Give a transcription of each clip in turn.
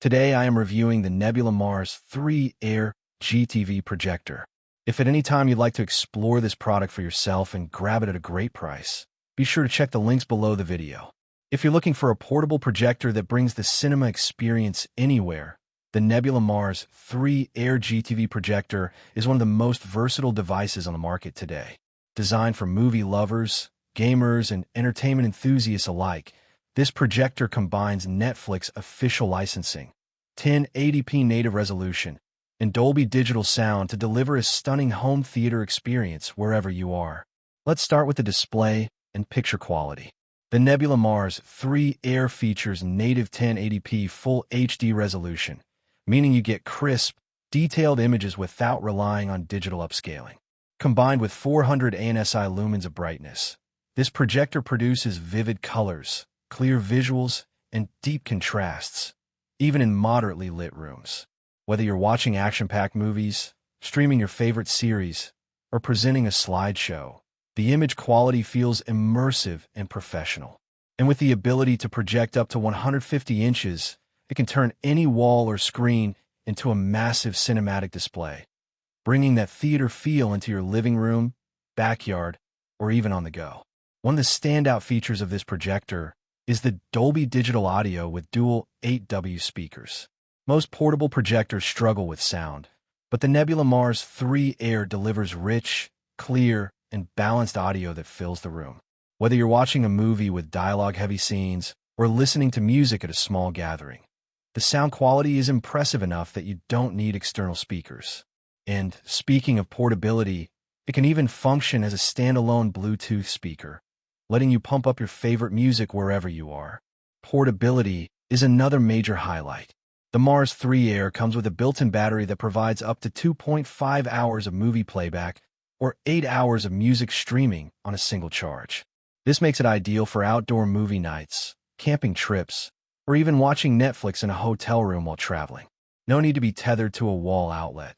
Today I am reviewing the NEBULA Mars 3 Air GTV Projector. If at any time you'd like to explore this product for yourself and grab it at a great price, be sure to check the links below the video. If you're looking for a portable projector that brings the cinema experience anywhere, the NEBULA Mars 3 Air GTV Projector is one of the most versatile devices on the market today. Designed for movie lovers, gamers, and entertainment enthusiasts alike, this projector combines Netflix official licensing, 1080p native resolution, and Dolby Digital sound to deliver a stunning home theater experience wherever you are. Let's start with the display and picture quality. The NEBULA Mars 3 Air features native 1080p Full HD resolution, meaning you get crisp, detailed images without relying on digital upscaling. Combined with 400 ANSI lumens of brightness, this projector produces vivid colors, clear visuals, and deep contrasts, even in moderately lit rooms. Whether you're watching action-packed movies, streaming your favorite series, or presenting a slideshow, the image quality feels immersive and professional. And with the ability to project up to 150 inches, it can turn any wall or screen into a massive cinematic display, bringing that theater feel into your living room, backyard, or even on the go. One of the standout features of this projector is the Dolby Digital audio with dual 8W speakers. Most portable projectors struggle with sound, but the NEBULA Mars 3 Air delivers rich, clear, and balanced audio that fills the room. Whether you're watching a movie with dialogue-heavy scenes or listening to music at a small gathering, the sound quality is impressive enough that you don't need external speakers. And speaking of portability, it can even function as a standalone Bluetooth speaker, letting you pump up your favorite music wherever you are. Portability is another major highlight. The Mars 3 Air comes with a built-in battery that provides up to 2.5 hours of movie playback or 8 hours of music streaming on a single charge. This makes it ideal for outdoor movie nights, camping trips, or even watching Netflix in a hotel room while traveling. No need to be tethered to a wall outlet.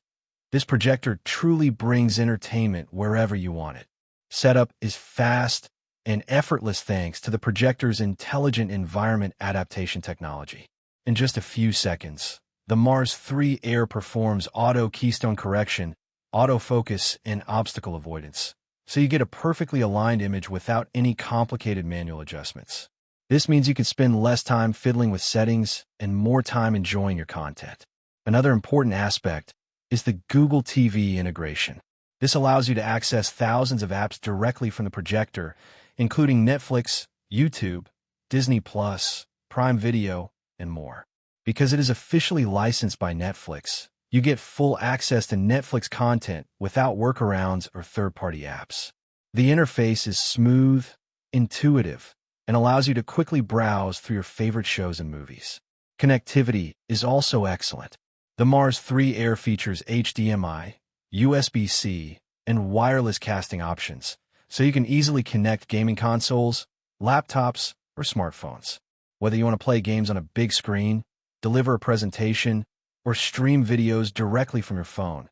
This projector truly brings entertainment wherever you want it. Setup is fast and effortless thanks to the projector's intelligent environment adaptation technology. In just a few seconds, the Mars 3 Air performs auto keystone correction, autofocus, and obstacle avoidance, so you get a perfectly aligned image without any complicated manual adjustments. This means you can spend less time fiddling with settings and more time enjoying your content. Another important aspect is the Google TV integration. This allows you to access thousands of apps directly from the projector, including Netflix, YouTube, Disney+, Prime Video, and more. Because it is officially licensed by Netflix, you get full access to Netflix content without workarounds or third-party apps. The interface is smooth, intuitive, and allows you to quickly browse through your favorite shows and movies. Connectivity is also excellent. The Mars 3 Air features HDMI, USB-C, and wireless casting options, so you can easily connect gaming consoles, laptops, or smartphones. Whether you want to play games on a big screen, deliver a presentation, or stream videos directly from your phone,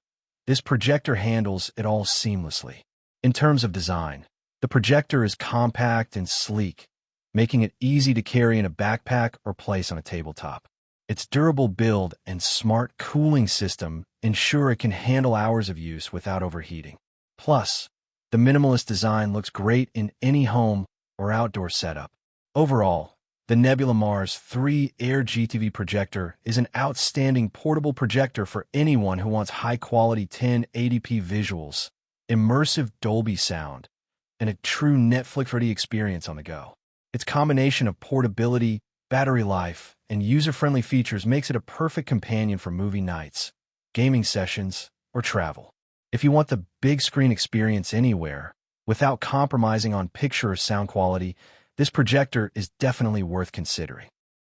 this projector handles it all seamlessly. In terms of design, the projector is compact and sleek, making it easy to carry in a backpack or place on a tabletop. Its durable build and smart cooling system ensure it can handle hours of use without overheating. Plus, the minimalist design looks great in any home or outdoor setup. Overall, the NEBULA Mars 3 Air GTV Projector is an outstanding portable projector for anyone who wants high-quality 1080p visuals, immersive Dolby sound, and a true Netflix-ready experience on the go. Its combination of portability, battery life, and user-friendly features makes it a perfect companion for movie nights, gaming sessions, or travel. If you want the big screen experience anywhere, without compromising on picture or sound quality, this projector is definitely worth considering.